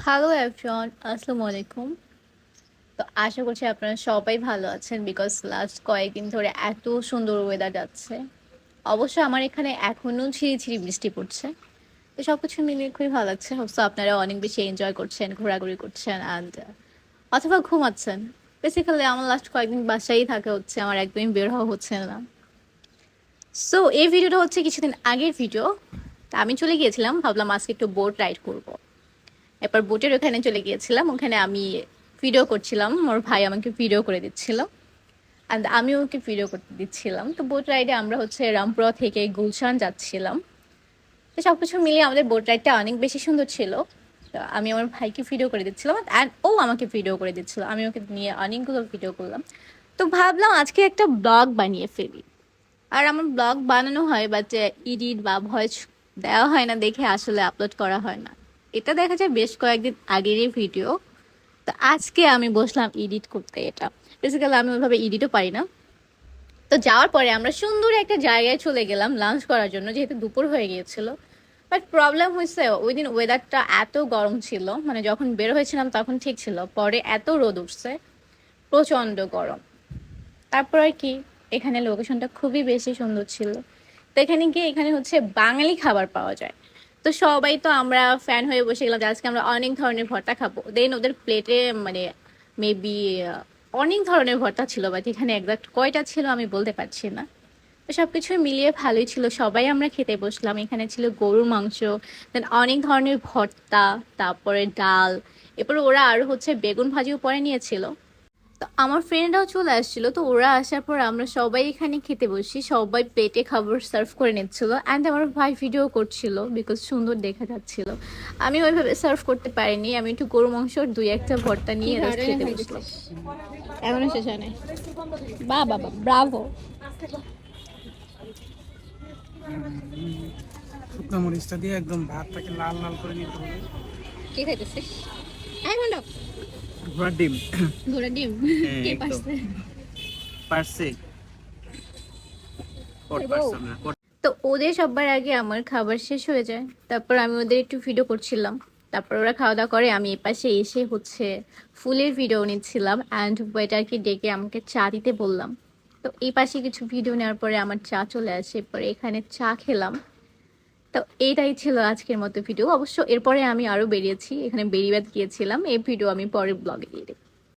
Hello everyone, আসসালামু আলাইকুম। তো আশা করছি আপনারা সবাই ভালো আছেন বিকজ লাস্ট কয়েকদিন ধরে এত সুন্দর ওয়েদার যাচ্ছে। অবশ্য আমার এখানে এখনও ঝিরিঝিরি বৃষ্টি পড়ছে। তো সব কিছু মিলিয়ে খুবই ভালো লাগছে। হোপসো আপনারা অনেক বেশি এনজয় করছেন, ঘোরাঘুরি করছেন অ্যান্ড অথবা ঘুমাচ্ছেন। বেসিক্যালি আমার লাস্ট কয়েকদিন বাসায়ই থাকা হচ্ছে, আমার একদমই বের হওয়া হচ্ছে না। সো এই ভিডিওটা হচ্ছে কিছুদিন আগের ভিডিও। তা আমি চলে গিয়েছিলাম, ভাবলাম আজকে একটু বোট রাইড করবো। এরপর বোটের ওখানে চলে গিয়েছিলাম, ওখানে আমি ভিডিও করছিলাম, ওর ভাই আমাকে ভিডিও করে দিচ্ছিল অ্যান্ড আমিও ওকে ভিডিও করতে দিচ্ছিলাম। তো বোট রাইডে আমরা হচ্ছে রামপুরা থেকে গুলশান যাচ্ছিলাম। তো সব কিছু মিলিয়ে আমাদের বোট রাইডটা অনেক বেশি সুন্দর ছিল। তো আমি আমার ভাইকে ভিডিও করে দিচ্ছিলাম অ্যান্ড ও আমাকে ভিডিও করে দিচ্ছিল, আমি ওকে নিয়ে অনেকগুলো ভিডিও করলাম। তো ভাবলাম আজকে একটা ব্লগ বানিয়ে ফেলি। আর আমার ব্লগ বানানো হয় বাট এডিট বা ভয়েস দেওয়া হয় না দেখে আসলে আপলোড করা হয় না। এটা দেখা যায় বেশ কয়েকদিন আগেরই ভিডিও। তো আজকে আমি বসলাম এডিট করতে। এটা বেসিক্যালি আমি ওইভাবে এডিটও পারি না। তো যাওয়ার পরে আমরা সুন্দর একটা জায়গায় চলে গেলাম লাঞ্চ করার জন্য, যেহেতু দুপুর হয়ে গিয়েছিল। বাট প্রবলেম হয়েছে ওই দিন ওয়েদারটা এত গরম ছিল, মানে যখন বের হয়েছিলাম তখন ঠিক ছিল, পরে এত রোদ উঠছে, প্রচণ্ড গরম। তারপর আর কি, এখানে লোকেশনটা খুবই বেশি সুন্দর ছিল। তো এখানে গিয়ে এখানে হচ্ছে বাঙালি খাবার পাওয়া যায়। তো সবাই তো আমরা ফ্যান হয়ে বসে গেলাম যে আজকে আমরা অনেক ধরনের ভর্তা খাবো। দেন ওদের প্লেটে মানে মেবি অনেক ধরনের ভর্তা ছিল, বাট এখানে একজাক্ট কয়টা ছিল আমি বলতে পারছি না। তো সব কিছু মিলিয়ে ভালোই ছিল, সবাই আমরা খেতে বসলাম। এখানে ছিল গরুর মাংস, দেন অনেক ধরনের ভর্তা, তারপরে ডাল, এরপর ওরা আরও হচ্ছে বেগুন ভাজিও পরে নিয়েছিল। তো আমার ফ্রেন্ডরাও চলে আসছিল, তো ওরা আসার পর আমরা সবাই এখানে খেতে বসি, সবাই প্লেটে খাবার সার্ভ করে নিচ্ছিল অ্যান্ড আমার ভাই ভিডিও করছিল বিকজ সুন্দর দেখা যাচ্ছিল। আমি ওইভাবে সার্ভ করতে পারিনি, আমি একটু গরু মাংসর দুই একটা ভর্তা নিয়ে জাস্ট খেতে বসলাম। এখনো শেষ হয় নাই। বা বাবা ব্রাভো। শুকনো মরিচটা দিয়ে একদম ভাতটাকে লাল লাল করে নিতে হবে। কি খাইতেছিস? এখন ঘোড়ার ডিম। ঘোড়া ডিম হ্যাঁ, কে একদম। পারছে? পারছে। তোর বউ? তো ওদের সবার আগে আমার খাবার শেষ হয়ে যায়, তারপর আমি ওদের একটু ভিডিও করছিলাম। তারপর ওরা খাওয়া দাওয়া করে, আমি এপাশে এসে হচ্ছে ফুলের ভিডিও নিচ্ছিলাম অ্যান্ড ওয়েটারকে ডেকে আমাকে চা দিতে বললাম। তো এই পাশে কিছু ভিডিও নেওয়ার পরে আমার চা চলে আসে, পরে এখানে চা খেলাম। তো এইটাই ছিল আজকের মতো ভিডিও। অবশ্য এরপরে আমি আরও বেরিয়েছি, এখানে বেরিবাদ গিয়েছিলাম, এই ভিডিও আমি পরের ব্লগে দিয়ে দেবো।